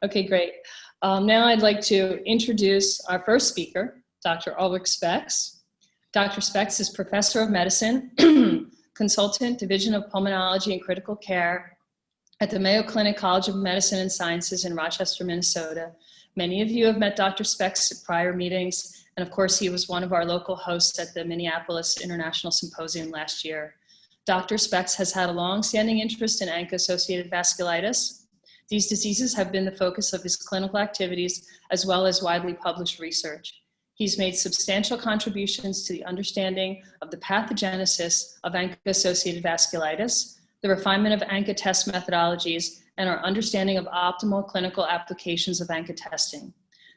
Okay, great. Now I'd like to introduce our first speaker, Dr. Ulrich Specks. Dr. Specks is Professor of Medicine, Consultant, Division of Pulmonology and Critical Care at the Mayo Clinic College of Medicine and Sciences in Rochester, Minnesota. Many of you have met Dr. Specks at prior meetings, and of course he was one of our local hosts at the Minneapolis International Symposium last year. Dr. Specks has had a long-standing interest in ANCA-Associated vasculitis. These diseases have been the focus of his clinical activities as well as widely published research. He's made substantial contributions to the understanding of the pathogenesis of ANCA-associated vasculitis, the refinement of ANCA test methodologies, and our understanding of optimal clinical applications of ANCA testing.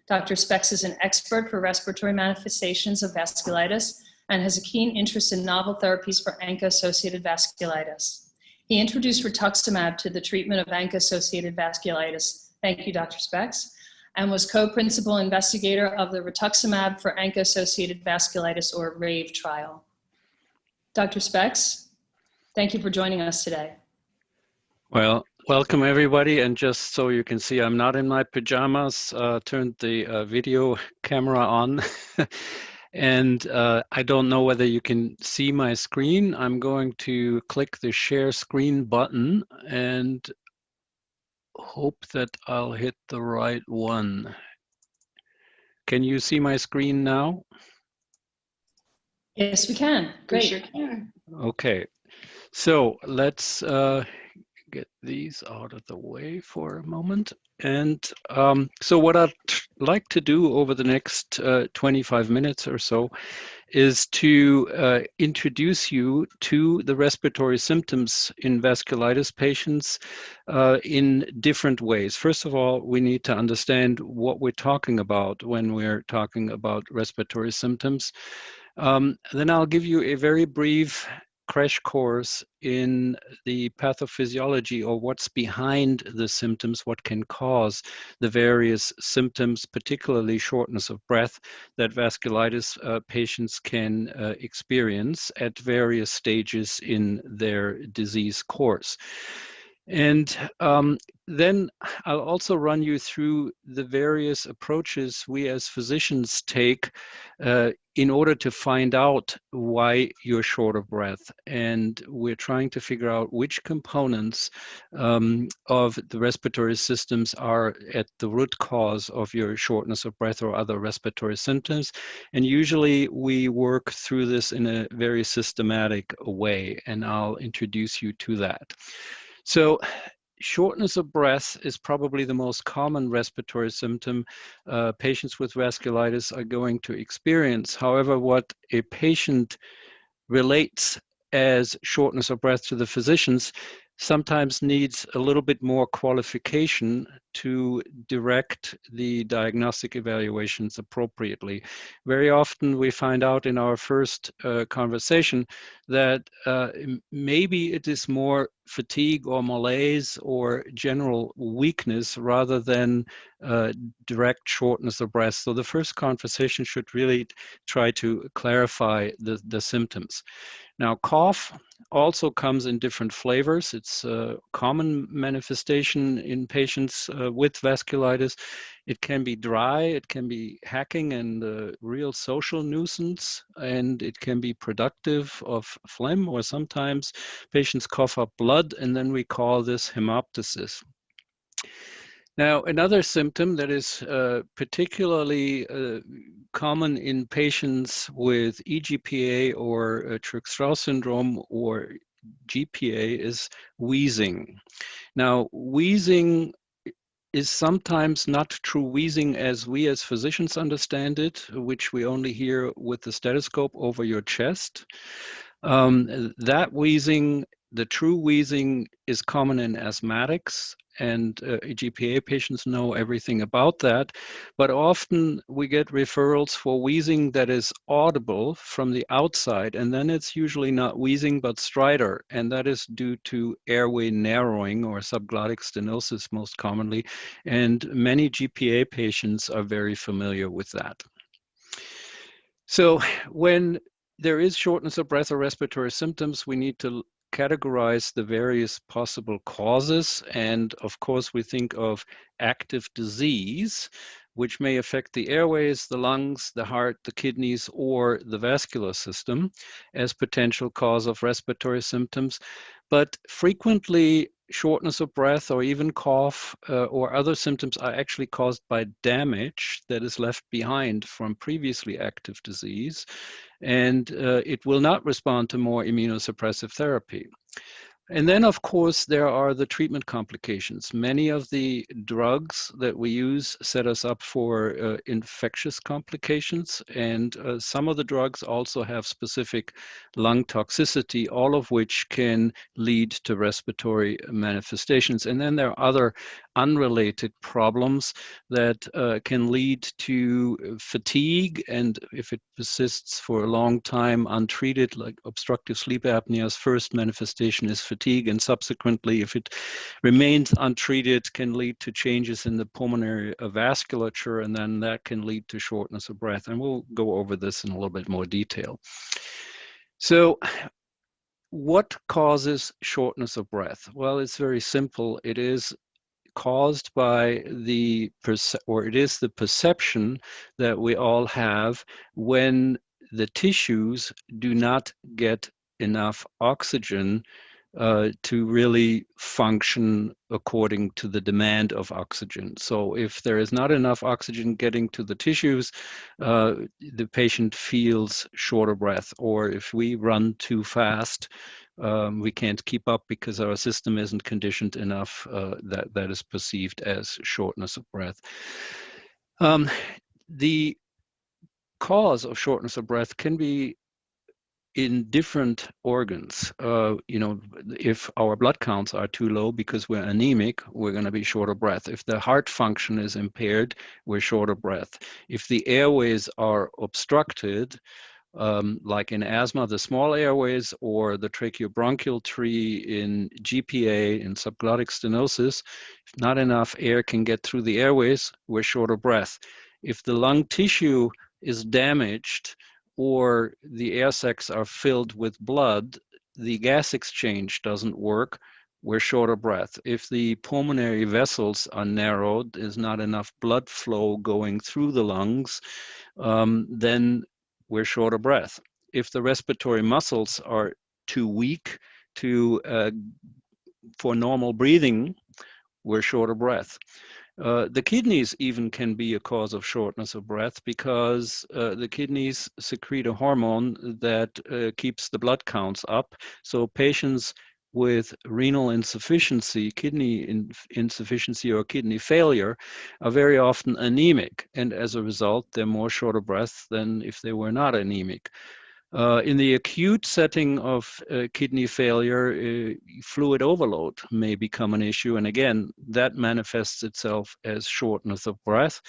Dr. Specks is an expert for respiratory manifestations of vasculitis and has a keen interest in novel therapies for ANCA-associated vasculitis. He introduced rituximab to the treatment of ANCA-associated vasculitis. Thank you, Dr. Specks. And was co-principal investigator of the rituximab for ANCA-associated vasculitis, or RAVE trial. Dr. Specks, thank you for joining us today. Well, welcome everybody, and just so you can see, I'm not in my pajamas, turned the video camera on. And I don't know whether you can see my screen. I'm going to click the share screen button and hope that I'll hit the right one. Can you see my screen now? Yes, we can. Great. We sure can. Okay, so let's get these out of the way for a moment. And so what I'd like to do over the next 25 minutes or so is to introduce you to the respiratory symptoms in vasculitis patients in different ways. First of all, we need to understand what we're talking about when we're talking about respiratory symptoms. Then I'll give you a very brief crash course in the pathophysiology, or what's behind the symptoms, what can cause the various symptoms, particularly shortness of breath, that vasculitis patients can experience at various stages in their disease course. And then I'll also run you through the various approaches we as physicians take in order to find out why you're short of breath. And we're trying to figure out which components of the respiratory systems are at the root cause of your shortness of breath or other respiratory symptoms. And usually we work through this in a very systematic way, and I'll introduce you to that. So shortness of breath is probably the most common respiratory symptom patients with vasculitis are going to experience. However, what a patient relates as shortness of breath to the physicians sometimes needs a little bit more qualification to direct the diagnostic evaluations appropriately. Very often we find out in our first conversation that maybe it is more fatigue or malaise or general weakness rather than direct shortness of breath. So the first conversation should really try to clarify the symptoms. Now, cough also comes in different flavors. It's a common manifestation in patients with vasculitis. It can be dry, it can be hacking and a real social nuisance, and it can be productive of phlegm, or sometimes patients cough up blood, and then we call this hemoptysis. Now, another symptom that is particularly common in patients with EGPA or Churg-Strauss syndrome or GPA is wheezing. Now, wheezing is sometimes not true wheezing as we as physicians understand it, which we only hear with the stethoscope over your chest. That wheezing, the true wheezing, is common in asthmatics, and EGPA patients know everything about that. But often we get referrals for wheezing that is audible from the outside, and then it's usually not wheezing but stridor, and that is due to airway narrowing or subglottic stenosis most commonly, and many GPA patients are very familiar with that. So when there is shortness of breath or respiratory symptoms, we need to categorize the various possible causes. And of course, we think of active disease, which may affect the airways, the lungs, the heart, the kidneys, or the vascular system as potential cause of respiratory symptoms. But frequently, shortness of breath or even cough or other symptoms are actually caused by damage that is left behind from previously active disease, and it will not respond to more immunosuppressive therapy. And then, of course, there are the treatment complications. Many of the drugs that we use set us up for infectious complications, and some of the drugs also have specific lung toxicity, all of which can lead to respiratory manifestations. And then there are other unrelated problems that can lead to fatigue, and if it persists for a long time untreated, like obstructive sleep apnea's first manifestation is fatigue, and subsequently, if it remains untreated, can lead to changes in the pulmonary vasculature, and then that can lead to shortness of breath. And we'll go over this in a little bit more detail. So, what causes shortness of breath? Well, it's very simple. It is caused by the perception that we all have when the tissues do not get enough oxygen to really function according to the demand of oxygen. So if there is not enough oxygen getting to the tissues, the patient feels short of breath. Or if we run too fast, we can't keep up because our system isn't conditioned enough. That is perceived as shortness of breath. The cause of shortness of breath can be in different organs. If our blood counts are too low because we're anemic, we're going to be short of breath. If the heart function is impaired, we're short of breath. If the airways are obstructed, like in asthma, the small airways, or the tracheobronchial tree in GPA, in subglottic stenosis, if not enough air can get through the airways, we're short of breath. If the lung tissue is damaged, or the air sacs are filled with blood, the gas exchange doesn't work, we're short of breath. If the pulmonary vessels are narrowed, there's not enough blood flow going through the lungs, then we're short of breath. If the respiratory muscles are too weak for normal breathing, we're short of breath. The kidneys even can be a cause of shortness of breath because the kidneys secrete a hormone that keeps the blood counts up. So patients with renal insufficiency, kidney insufficiency or kidney failure are very often anemic. And as a result, they're more short of breath than if they were not anemic. In the acute setting of kidney failure, fluid overload may become an issue. And again, that manifests itself as shortness of breath.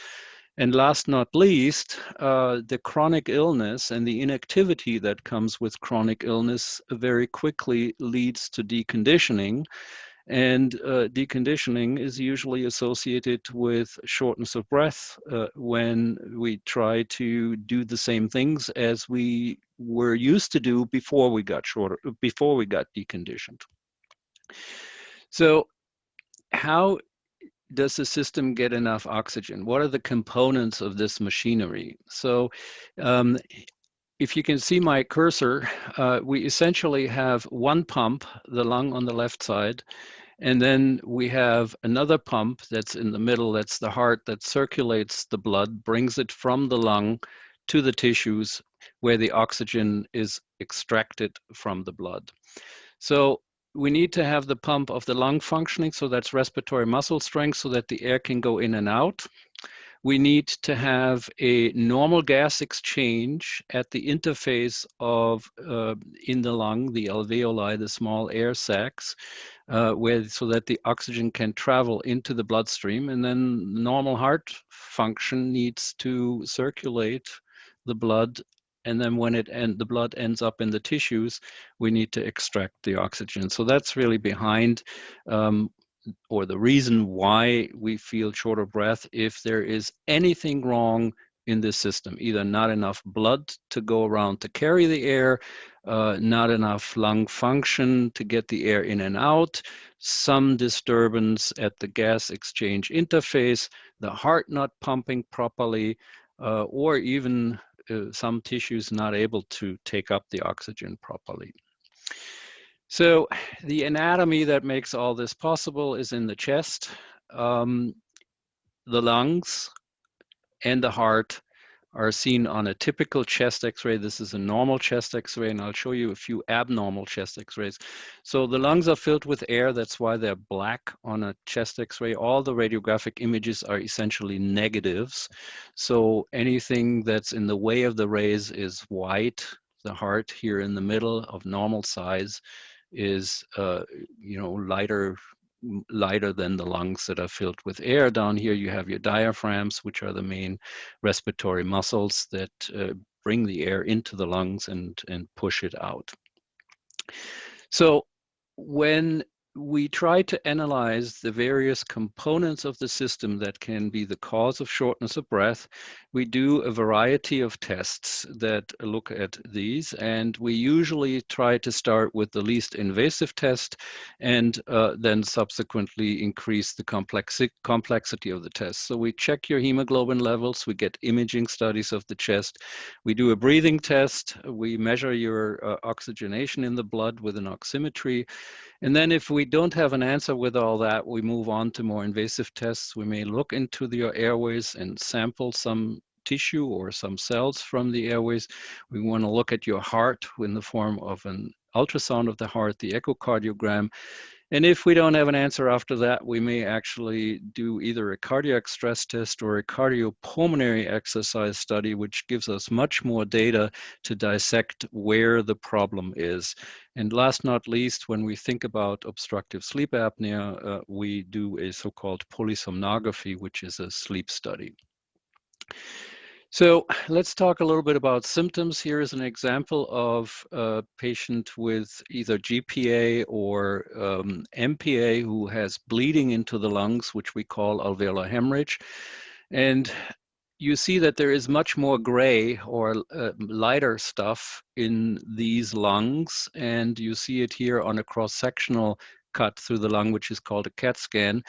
And last not least, the chronic illness and the inactivity that comes with chronic illness very quickly leads to deconditioning. And deconditioning is usually associated with shortness of breath when we try to do the same things as we were used to do before we got deconditioned. So how does the system get enough oxygen? What are the components of this machinery? So if you can see my cursor, we essentially have one pump, the lung on the left side, and then we have another pump that's in the middle, that's the heart, that circulates the blood, brings it from the lung to the tissues where the oxygen is extracted from the blood. So we need to have the pump of the lung functioning, so that's respiratory muscle strength, so that the air can go in and out. We need to have a normal gas exchange at the interface of, in the lung, the alveoli, the small air sacs, so that the oxygen can travel into the bloodstream. And then normal heart function needs to circulate the blood. And then when the blood ends up in the tissues, we need to extract the oxygen. So that's really behind or the reason why we feel short of breath. If there is anything wrong in this system, either not enough blood to go around to carry the air, not enough lung function to get the air in and out, some disturbance at the gas exchange interface, the heart not pumping properly, or even some tissues not able to take up the oxygen properly. So the anatomy that makes all this possible is in the chest. The lungs and the heart are seen on a typical chest x-ray. This is a normal chest x-ray, and I'll show you a few abnormal chest x-rays. So the lungs are filled with air. That's why they're black on a chest x-ray. All the radiographic images are essentially negatives. So anything that's in the way of the rays is white. The heart here in the middle of normal size is lighter than the lungs that are filled with air. Down here you have your diaphragms, which are the main respiratory muscles that bring the air into the lungs and push it out. So when we try to analyze the various components of the system that can be the cause of shortness of breath, we do a variety of tests that look at these, and we usually try to start with the least invasive test and then subsequently increase the complexity of the test. So we check your hemoglobin levels, we get imaging studies of the chest, we do a breathing test, we measure your oxygenation in the blood with an oximetry. And then if we don't have an answer with all that, we move on to more invasive tests. We may look into your airways and sample some tissue or some cells from the airways. We want to look at your heart in the form of an ultrasound of the heart, the echocardiogram. And if we don't have an answer after that, we may actually do either a cardiac stress test or a cardiopulmonary exercise study, which gives us much more data to dissect where the problem is. And last not least, when we think about obstructive sleep apnea, we do a so-called polysomnography, which is a sleep study. So let's talk a little bit about symptoms. Here is an example of a patient with either GPA or MPA who has bleeding into the lungs, which we call alveolar hemorrhage. And you see that there is much more gray or lighter stuff in these lungs. And you see it here on a cross-sectional cut through the lung, which is called a CAT scan.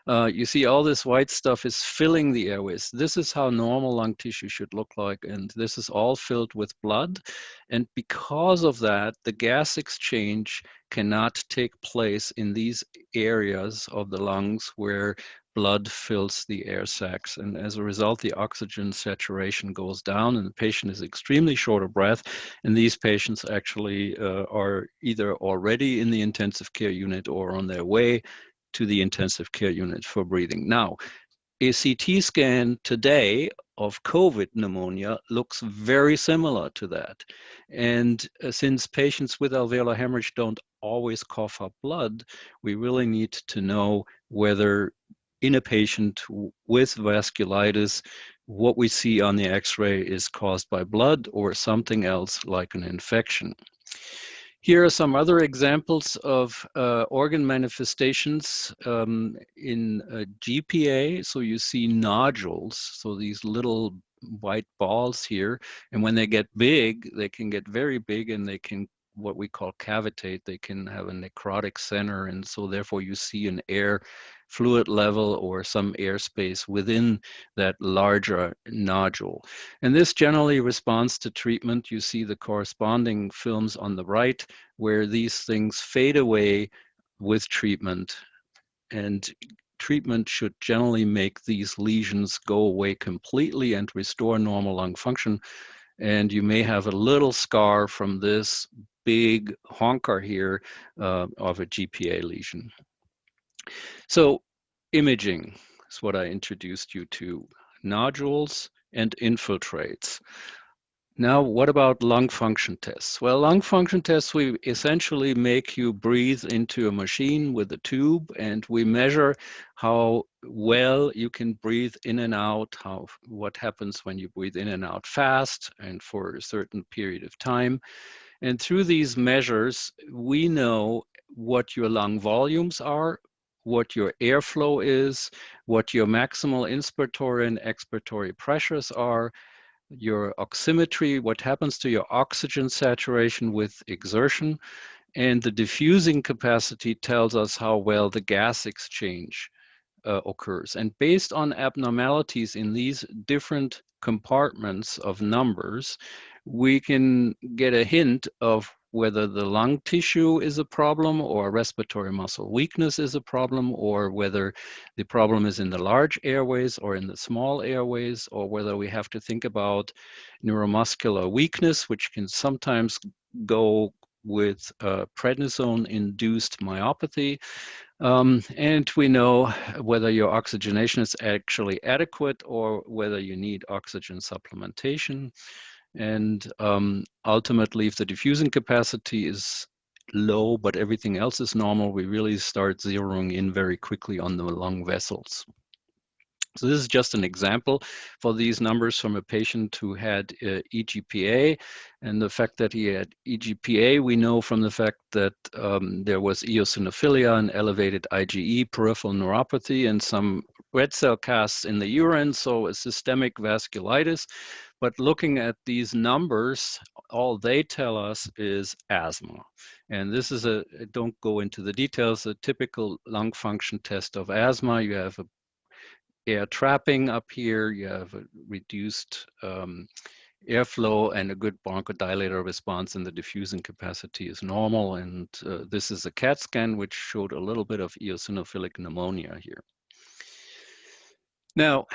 You see all this white stuff is filling the airways. This is how normal lung tissue should look like, and this is all filled with blood. And because of that, the gas exchange cannot take place in these areas of the lungs where blood fills the air sacs. And as a result, the oxygen saturation goes down and the patient is extremely short of breath. And these patients actually are either already in the intensive care unit or on their way to the intensive care unit for breathing. Now, a CT scan today of COVID pneumonia looks very similar to that. And since patients with alveolar hemorrhage don't always cough up blood, we really need to know whether in a patient with vasculitis, what we see on the X-ray is caused by blood or something else like an infection. Here are some other examples of organ manifestations in GPA. So you see nodules, so these little white balls here. And when they get big, they can get very big and they can what we call cavitate. They can have a necrotic center. And so therefore you see an air fluid level or some airspace within that larger nodule. And this generally responds to treatment. You see the corresponding films on the right where these things fade away with treatment. And treatment should generally make these lesions go away completely and restore normal lung function. And you may have a little scar from this big honker here of a GPA lesion. So imaging is what I introduced you to, nodules and infiltrates. Now, what about lung function tests? Well, lung function tests, we essentially make you breathe into a machine with a tube, and we measure how well you can breathe in and out, what happens when you breathe in and out fast and for a certain period of time. And through these measures, we know what your lung volumes are, what your airflow is, what your maximal inspiratory and expiratory pressures are, your oximetry, what happens to your oxygen saturation with exertion, and the diffusing capacity tells us how well the gas exchange occurs. And based on abnormalities in these different compartments of numbers, we can get a hint of whether the lung tissue is a problem or respiratory muscle weakness is a problem, or whether the problem is in the large airways or in the small airways, or whether we have to think about neuromuscular weakness, which can sometimes go with prednisone-induced myopathy. And we know whether your oxygenation is actually adequate or whether you need oxygen supplementation. And ultimately, if the diffusing capacity is low, but everything else is normal, we really start zeroing in very quickly on the lung vessels. So this is just an example for these numbers from a patient who had EGPA, and the fact that he had EGPA, we know from the fact that there was eosinophilia and elevated IgE, peripheral neuropathy, and some red cell casts in the urine, so a systemic vasculitis. But looking at these numbers, all they tell us is asthma. And this is don't go into the details, a typical lung function test of asthma. You have a air trapping up here, you have a reduced airflow and a good bronchodilator response, and the diffusing capacity is normal. And this is a CAT scan, which showed a little bit of eosinophilic pneumonia here. Now,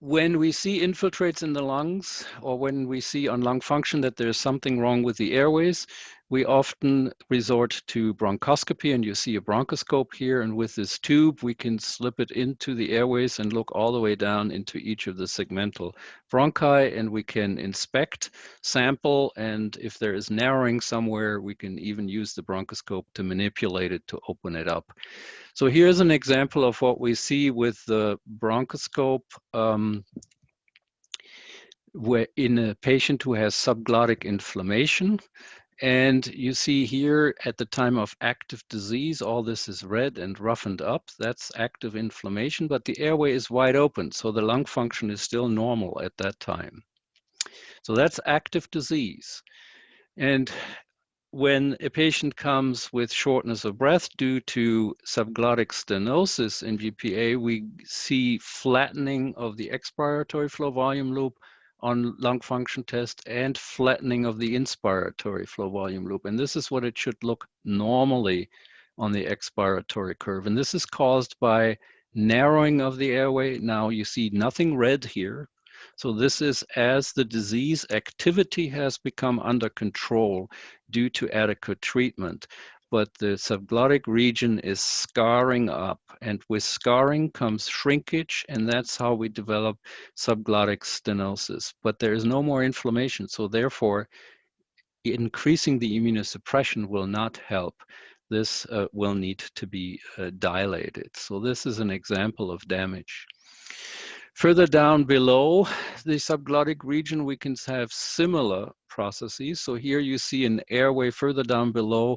when we see infiltrates in the lungs, or when we see on lung function that there's something wrong with the airways, we often resort to bronchoscopy, and you see a bronchoscope here, and with this tube we can slip it into the airways and look all the way down into each of the segmental bronchi, and we can inspect, sample, and if there is narrowing somewhere, we can even use the bronchoscope to manipulate it to open it up. So here's an example of what we see with the bronchoscope where in a patient who has subglottic inflammation. And you see here at the time of active disease, all this is red and roughened up. That's active inflammation, but the airway is wide open. So the lung function is still normal at that time. So that's active disease. And when a patient comes with shortness of breath due to subglottic stenosis in GPA, we see flattening of the expiratory flow volume loop on lung function test and flattening of the inspiratory flow volume loop. And this is what it should look normally on the expiratory curve. And this is caused by narrowing of the airway. Now you see nothing red here. So this is as the disease activity has become under control due to adequate treatment. But the subglottic region is scarring up, and with scarring comes shrinkage, and that's how we develop subglottic stenosis. But there is no more inflammation, so therefore increasing the immunosuppression will not help. This will need to be dilated. So this is an example of damage. Further down below the subglottic region, we can have similar processes. So here you see an airway further down below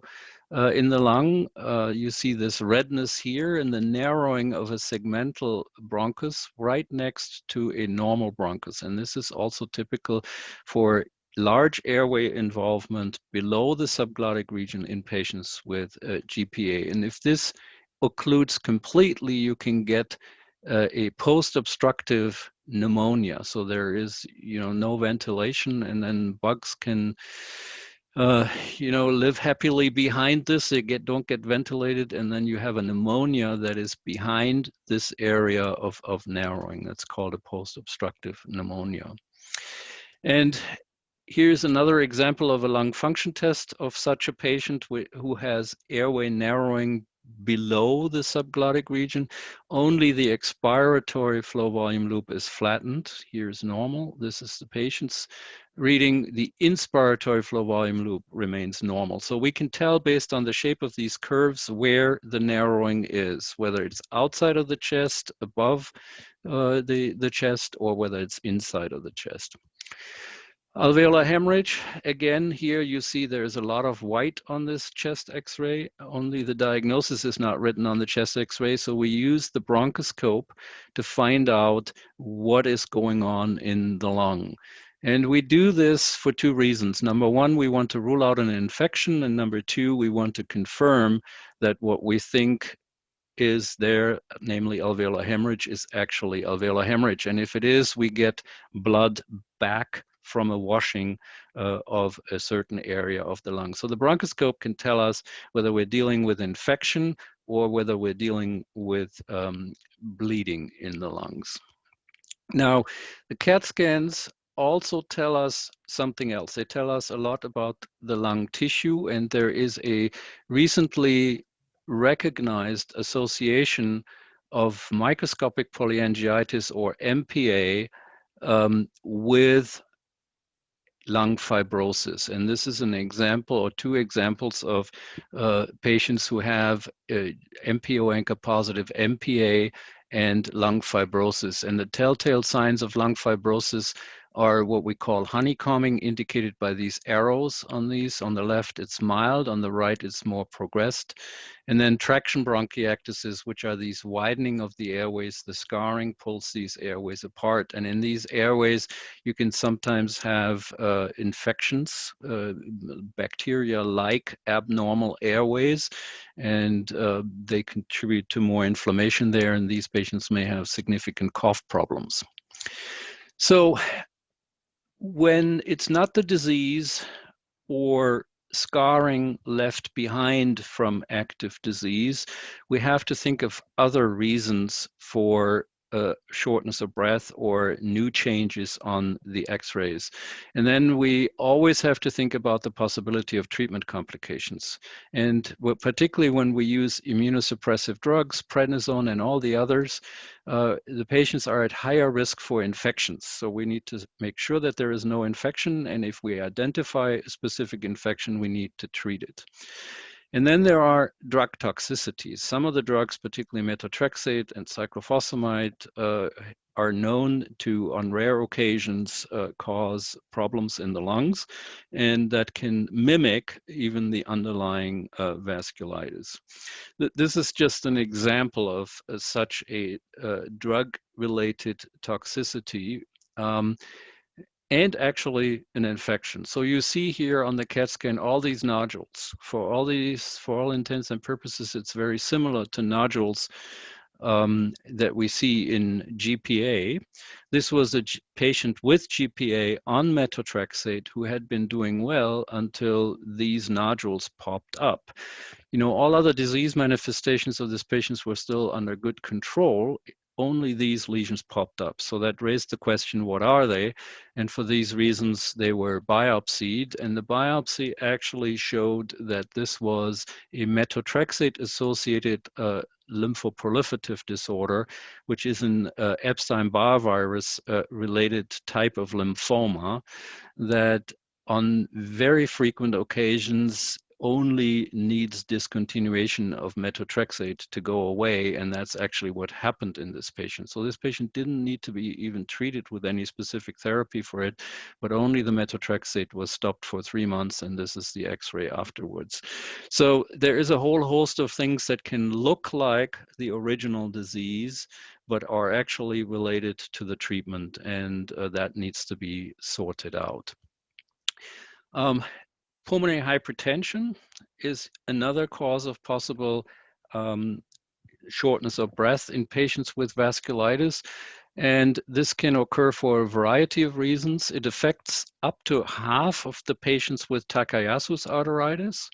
in the lung. You see this redness here and the narrowing of a segmental bronchus right next to a normal bronchus. And this is also typical for large airway involvement below the subglottic region in patients with GPA. And if this occludes completely, you can get a post-obstructive pneumonia. So there is, no ventilation, and then bugs can, live happily behind this. They don't get ventilated, and then you have a pneumonia that is behind this area of narrowing. That's called a post-obstructive pneumonia. And here's another example of a lung function test of such a patient who has airway narrowing below the subglottic region. Only the expiratory flow volume loop is flattened. Here's normal. This is the patient's reading. The inspiratory flow volume loop remains normal. So we can tell based on the shape of these curves where the narrowing is, whether it's outside of the chest, above the chest, or whether it's inside of the chest. Alveolar hemorrhage, again, here you see there's a lot of white on this chest x-ray. Only the diagnosis is not written on the chest x-ray, so we use the bronchoscope to find out what is going on in the lung. And we do this for two reasons. Number one, we want to rule out an infection, and number two, we want to confirm that what we think is there, namely alveolar hemorrhage, is actually alveolar hemorrhage. And if it is, we get blood back from a washing of a certain area of the lung. So the bronchoscope can tell us whether we're dealing with infection or whether we're dealing with bleeding in the lungs. Now, the CAT scans also tell us something else. They tell us a lot about the lung tissue, and there is a recently recognized association of microscopic polyangiitis, or MPA, with lung fibrosis. And this is an example or two examples of patients who have MPO ANCA positive MPA and lung fibrosis. And the telltale signs of lung fibrosis are what we call honeycombing, indicated by these arrows on these. On the left, it's mild. On the right, it's more progressed. And then traction bronchiectasis, which are these widening of the airways. The scarring pulls these airways apart. And in these airways, you can sometimes have infections, bacteria-like abnormal airways, and they contribute to more inflammation there, and these patients may have significant cough problems. So when it's not the disease or scarring left behind from active disease, we have to think of other reasons for shortness of breath or new changes on the x-rays. And then we always have to think about the possibility of treatment complications. And particularly when we use immunosuppressive drugs, prednisone and all the others, the patients are at higher risk for infections. So we need to make sure that there is no infection, and if we identify a specific infection, we need to treat it. And then there are drug toxicities. Some of the drugs, particularly methotrexate and cyclophosphamide, are known to, on rare occasions, cause problems in the lungs, and that can mimic even the underlying vasculitis. This is just an example of such a drug-related toxicity. And actually an infection. So you see here on the CAT scan all these nodules. For all intents and purposes, it's very similar to nodules that we see in GPA. This was a patient with GPA on methotrexate who had been doing well until these nodules popped up. You know, all other disease manifestations of these patients were still under good control. Only these lesions popped up. So that raised the question, what are they? And for these reasons, they were biopsied. And the biopsy actually showed that this was a methotrexate-associated lymphoproliferative disorder, which is an Epstein-Barr virus related type of lymphoma that on very frequent occasions only needs discontinuation of methotrexate to go away, and that's actually what happened in this patient. So this patient didn't need to be even treated with any specific therapy for it, but only the methotrexate was stopped for 3 months, and this is the x-ray afterwards. So there is a whole host of things that can look like the original disease, but are actually related to the treatment, and that needs to be sorted out. Pulmonary hypertension is another cause of possible shortness of breath in patients with vasculitis. And this can occur for a variety of reasons. It affects up to half of the patients with Takayasu arteritis.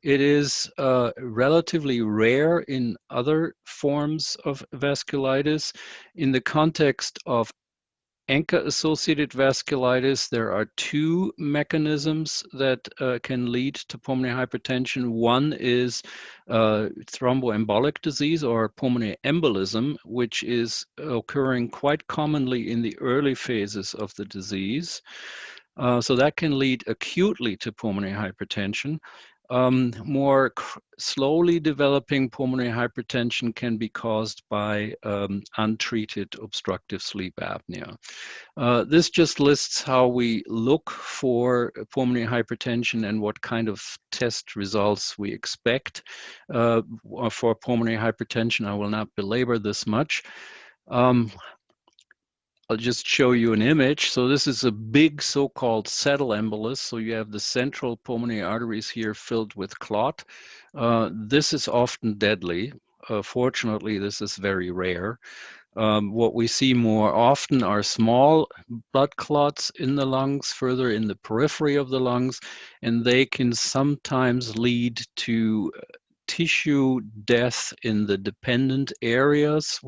It is relatively rare in other forms of vasculitis. In the context of ANCA-associated vasculitis, there are two mechanisms that can lead to pulmonary hypertension. One is thromboembolic disease or pulmonary embolism, which is occurring quite commonly in the early phases of the disease. So that can lead acutely to pulmonary hypertension. More slowly developing pulmonary hypertension can be caused by untreated obstructive sleep apnea. This just lists how we look for pulmonary hypertension and what kind of test results we expect for pulmonary hypertension. I will not belabor this much. I'll just show you an image. So this is a big so-called saddle embolus. So you have the central pulmonary arteries here filled with clot. This is often deadly. Fortunately, this is very rare. What we see more often are small blood clots in the lungs, further in the periphery of the lungs, and they can sometimes lead to tissue death in the dependent areas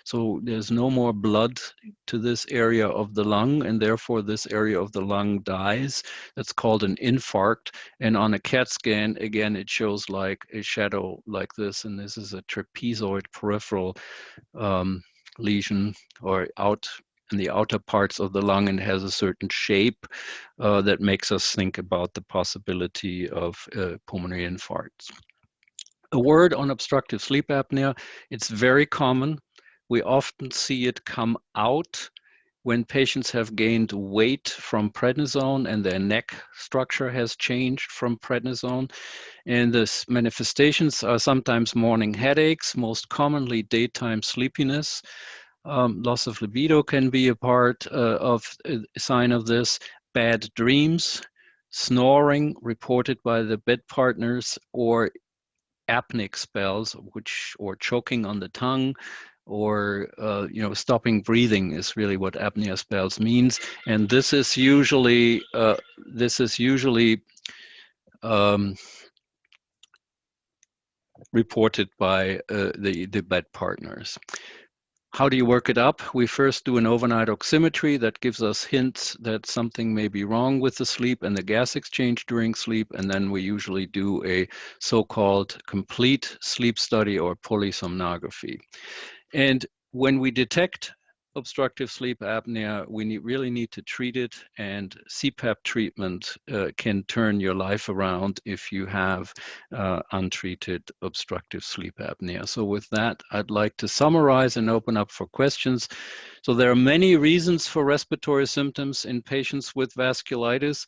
so there's no more blood to this area of the lung, and therefore this area of the lung dies. That's called an infarct. And on a CAT scan, again, it shows like a shadow like this, and this is a trapezoid peripheral lesion or out in the outer parts of the lung, and has a certain shape that makes us think about the possibility of pulmonary infarcts. A word on obstructive sleep apnea. It's very common. We often see it come out when patients have gained weight from prednisone and their neck structure has changed from prednisone. And the manifestations are sometimes morning headaches, most commonly daytime sleepiness. Loss of libido can be a part of a sign of this. Bad dreams, snoring reported by the bed partners, or apneic spells, or choking on the tongue, or stopping breathing is really what apnea spells means. And this is usually reported by the bed partners. How do you work it up? We first do an overnight oximetry that gives us hints that something may be wrong with the sleep and the gas exchange during sleep. And then we usually do a so-called complete sleep study or polysomnography. And when we detect obstructive sleep apnea, we really need to treat it, and CPAP treatment can turn your life around if you have untreated obstructive sleep apnea. So with that, I'd like to summarize and open up for questions. So there are many reasons for respiratory symptoms in patients with vasculitis,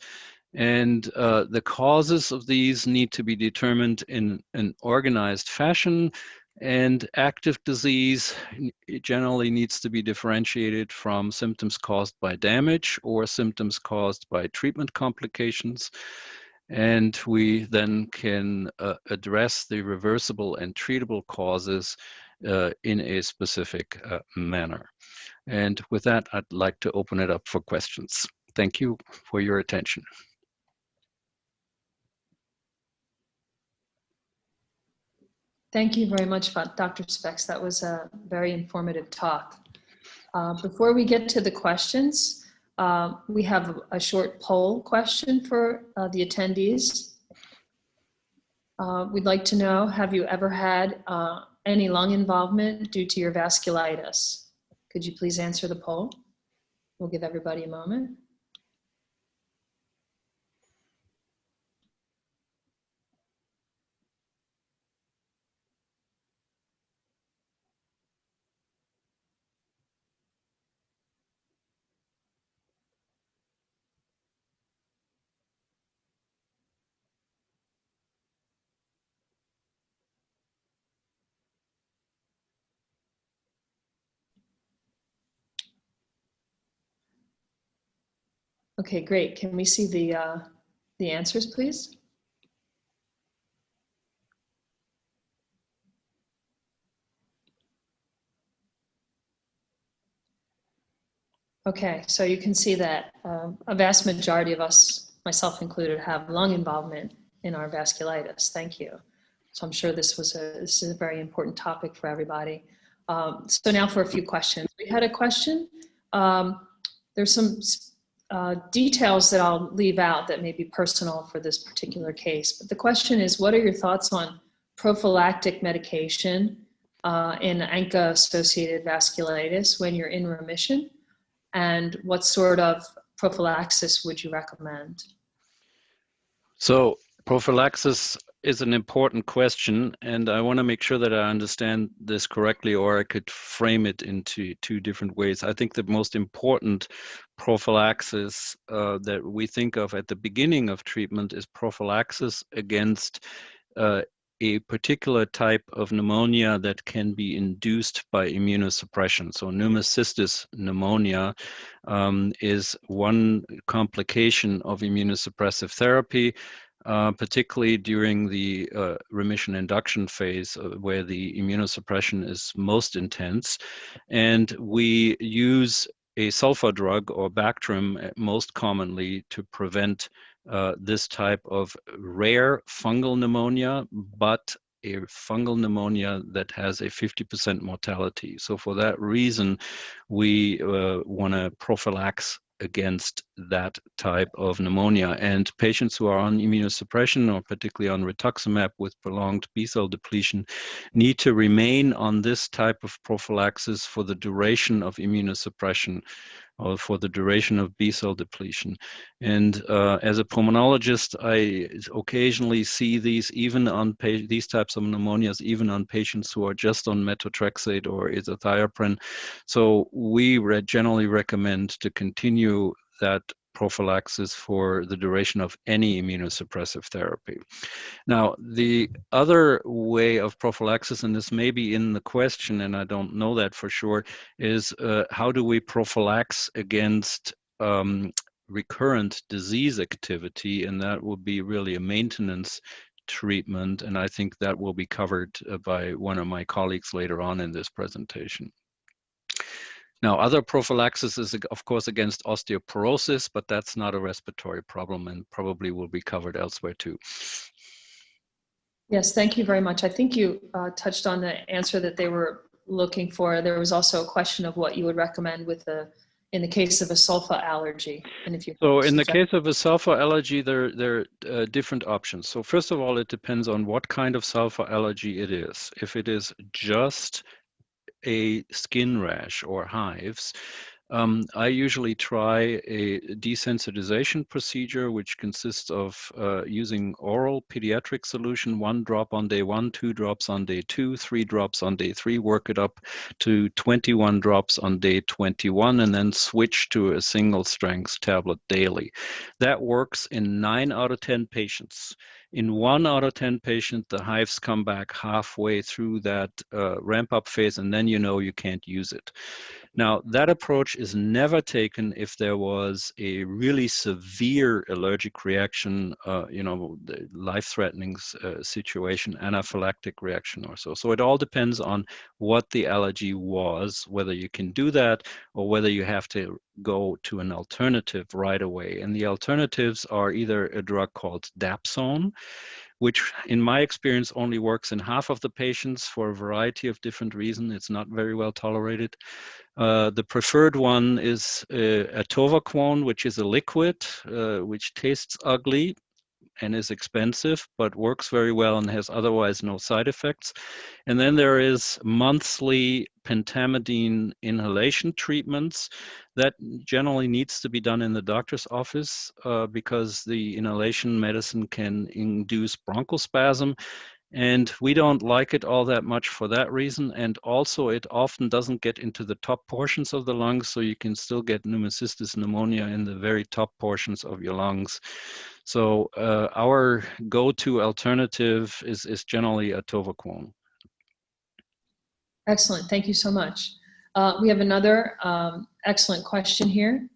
and the causes of these need to be determined in an organized fashion. And active disease generally needs to be differentiated from symptoms caused by damage or symptoms caused by treatment complications. And we then can address the reversible and treatable causes in a specific manner. And with that, I'd like to open it up for questions. Thank you for your attention. Thank you very much, Dr. Specks. That was a very informative talk. Before we get to the questions, we have a short poll question for the attendees. We'd like to know, have you ever had any lung involvement due to your vasculitis? Could you please answer the poll? We'll give everybody a moment. Okay, great. Can we see the answers, please? Okay, so you can see that a vast majority of us, myself included, have lung involvement in our vasculitis. Thank you. So I'm sure this is a very important topic for everybody. So now for a few questions. We had a question. There's some details that I'll leave out that may be personal for this particular case. But the question is, what are your thoughts on prophylactic medication in ANCA-Associated vasculitis when you're in remission? And what sort of prophylaxis would you recommend? So Prophylaxis is an important question, and I want to make sure that I understand this correctly, or I could frame it into two different ways. I think the most important prophylaxis that we think of at the beginning of treatment is prophylaxis against a particular type of pneumonia that can be induced by immunosuppression. So pneumocystis pneumonia is one complication of immunosuppressive therapy, particularly during the remission induction phase, where the immunosuppression is most intense. And we use a sulfa drug or Bactrim most commonly to prevent this type of rare fungal pneumonia, but a fungal pneumonia that has a 50% mortality. So for that reason, we want to prophylax against that type of pneumonia. And patients who are on immunosuppression, or particularly on rituximab with prolonged B-cell depletion, need to remain on this type of prophylaxis for the duration of immunosuppression, or for the duration of B-cell depletion. And as a pulmonologist, I occasionally see these even on these types of pneumonias, even on patients who are just on methotrexate or azathioprine. So we generally recommend to continue that prophylaxis for the duration of any immunosuppressive therapy. Now, the other way of prophylaxis, and this may be in the question, and I don't know that for sure, is how do we prophylax against recurrent disease activity? And that will be really a maintenance treatment. And I think that will be covered by one of my colleagues later on in this presentation. Now, other prophylaxis is, of course, against osteoporosis, but that's not a respiratory problem and probably will be covered elsewhere too. Yes, thank you very much. I think you touched on the answer that they were looking for. There was also a question of what you would recommend in the case of a sulfa allergy. And if you So in the case of a sulfa allergy, there are different options. So first of all, it depends on what kind of sulfa allergy it is. If it is just a skin rash or hives, I usually try a desensitization procedure, which consists of using oral pediatric solution, 1 drop on day 1, 2 drops on day 2, 3 drops on day 3, work it up to 21 drops on day 21, and then switch to a single strength tablet daily. That works in 9 out of 10 patients. In 1 out of 10 patients, the hives come back halfway through that ramp-up phase, and then you know you can't use it. Now, that approach is never taken if there was a really severe allergic reaction, life-threatening situation, anaphylactic reaction or so. So it all depends on what the allergy was, whether you can do that or whether you have to go to an alternative right away. And the alternatives are either a drug called Dapsone, which in my experience only works in half of the patients for a variety of different reasons. It's not very well tolerated. The preferred one is atovaquone, which is a liquid, which tastes ugly and is expensive, but works very well and has otherwise no side effects. And then there is monthly pentamidine inhalation treatments that generally needs to be done in the doctor's office because the inhalation medicine can induce bronchospasm. And we don't like it all that much for that reason. And also it often doesn't get into the top portions of the lungs, so you can still get pneumocystis pneumonia in the very top portions of your lungs. So our go-to alternative is generally atovaquone. Excellent, thank you so much. We have another excellent question here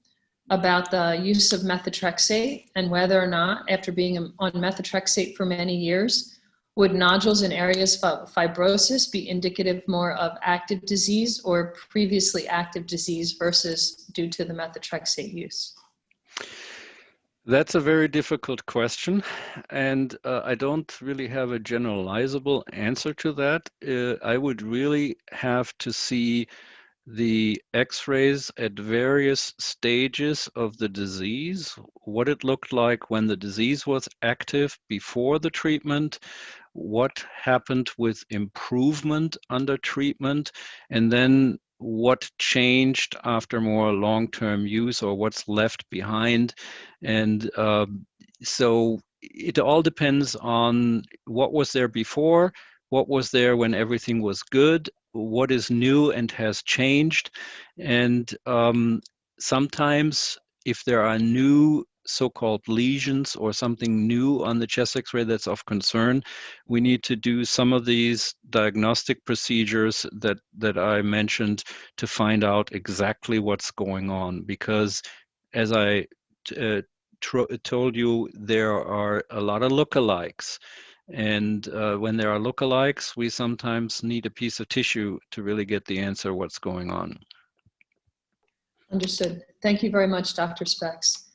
about the use of methotrexate and whether or not, after being on methotrexate for many years, would nodules in areas of fibrosis be indicative more of active disease or previously active disease versus due to the methotrexate use? That's a very difficult question, and I don't really have a generalizable answer to that. I would really have to see the x-rays at various stages of the disease, what it looked like when the disease was active before the treatment, what happened with improvement under treatment, and then what changed after more long-term use or what's left behind. And so it all depends on what was there before, what was there when everything was good, what is new and has changed. And sometimes if there are new so-called lesions or something new on the chest X-ray that's of concern, we need to do some of these diagnostic procedures that I mentioned to find out exactly what's going on. Because as I told you, there are a lot of lookalikes. And when there are lookalikes, we sometimes need a piece of tissue to really get the answer what's going on. Understood. Thank you very much, Dr. Specks.